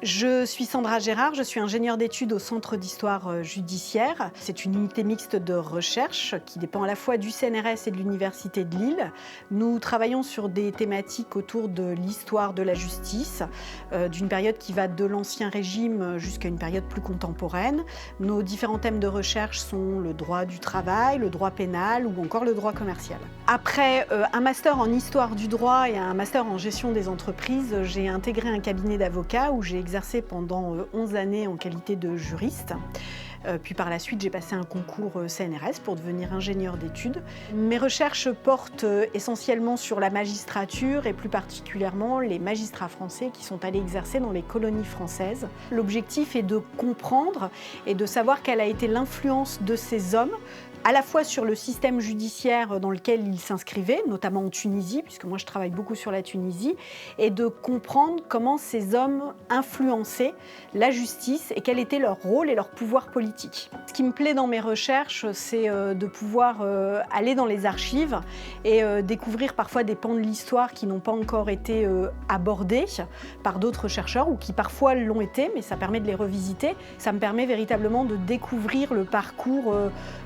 Je suis Sandra Gérard, je suis ingénieure d'études au Centre d'histoire judiciaire. C'est une unité mixte de recherche qui dépend à la fois du CNRS et de l'Université de Lille. Nous travaillons sur des thématiques autour de l'histoire de la justice, d'une période qui va de l'Ancien Régime jusqu'à une période plus contemporaine. Nos différents thèmes de recherche sont le droit du travail, le droit pénal ou encore le droit commercial. Après un master en histoire du droit et un master en gestion des entreprises, j'ai intégré un cabinet d'avocats où j'ai exercé pendant 11 années en qualité de juriste. Puis par la suite, j'ai passé un concours CNRS pour devenir ingénieure d'études. Mes recherches portent essentiellement sur la magistrature et plus particulièrement les magistrats français qui sont allés exercer dans les colonies françaises. L'objectif est de comprendre et de savoir quelle a été l'influence de ces hommes à la fois sur le système judiciaire dans lequel ils s'inscrivaient, notamment en Tunisie, puisque moi je travaille beaucoup sur la Tunisie, et de comprendre comment ces hommes influençaient la justice et quel était leur rôle et leur pouvoir politique. Ce qui me plaît dans mes recherches, c'est de pouvoir aller dans les archives et découvrir parfois des pans de l'histoire qui n'ont pas encore été abordés par d'autres chercheurs ou qui parfois l'ont été, mais ça permet de les revisiter. Ça me permet véritablement de découvrir le parcours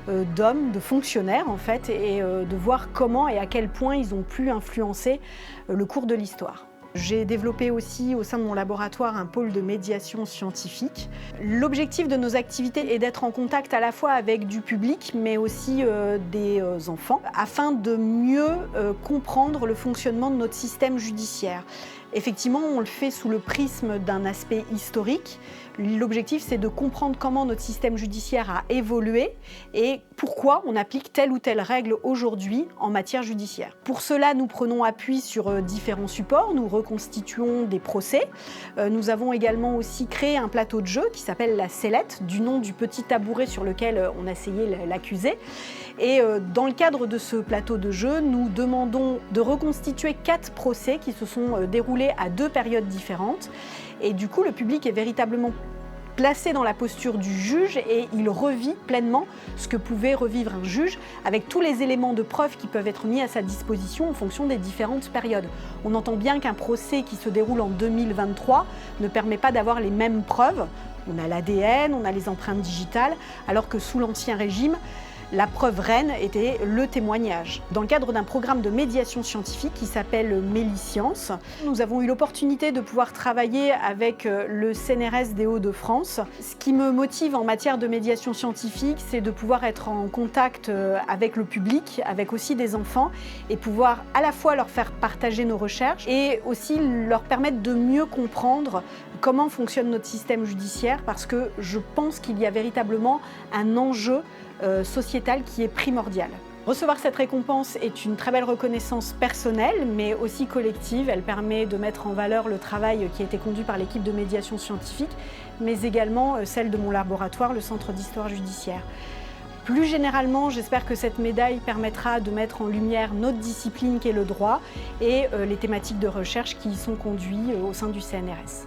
d'hommes, de fonctionnaires en fait, et de voir comment et à quel point ils ont pu influencer le cours de l'histoire. J'ai développé aussi au sein de mon laboratoire un pôle de médiation scientifique. L'objectif de nos activités est d'être en contact à la fois avec du public mais aussi des enfants afin de mieux comprendre le fonctionnement de notre système judiciaire. Effectivement, on le fait sous le prisme d'un aspect historique. L'objectif, c'est de comprendre comment notre système judiciaire a évolué et pourquoi on applique telle ou telle règle aujourd'hui en matière judiciaire. Pour cela, nous prenons appui sur différents supports. Nous reconstituons des procès. Nous avons également aussi créé un plateau de jeu qui s'appelle la sellette, du nom du petit tabouret sur lequel on asseyait l'accusé. Et dans le cadre de ce plateau de jeu, nous demandons de reconstituer 4 procès qui se sont déroulés à 2 périodes différentes. Et du coup, le public est véritablement placé dans la posture du juge et il revit pleinement ce que pouvait revivre un juge avec tous les éléments de preuve qui peuvent être mis à sa disposition en fonction des différentes périodes. On entend bien qu'un procès qui se déroule en 2023 ne permet pas d'avoir les mêmes preuves. On a l'ADN, on a les empreintes digitales, alors que sous l'Ancien Régime, la preuve reine était le témoignage. Dans le cadre d'un programme de médiation scientifique qui s'appelle Méliscience, nous avons eu l'opportunité de pouvoir travailler avec le CNRS des Hauts-de-France. Ce qui me motive en matière de médiation scientifique, c'est de pouvoir être en contact avec le public, avec aussi des enfants, et pouvoir à la fois leur faire partager nos recherches et aussi leur permettre de mieux comprendre comment fonctionne notre système judiciaire, parce que je pense qu'il y a véritablement un enjeu sociétal qui est primordial. Recevoir cette récompense est une très belle reconnaissance personnelle, mais aussi collective. Elle permet de mettre en valeur le travail qui a été conduit par l'équipe de médiation scientifique, mais également celle de mon laboratoire, le Centre d'histoire judiciaire. Plus généralement, j'espère que cette médaille permettra de mettre en lumière notre discipline qui est le droit et les thématiques de recherche qui y sont conduites au sein du CNRS.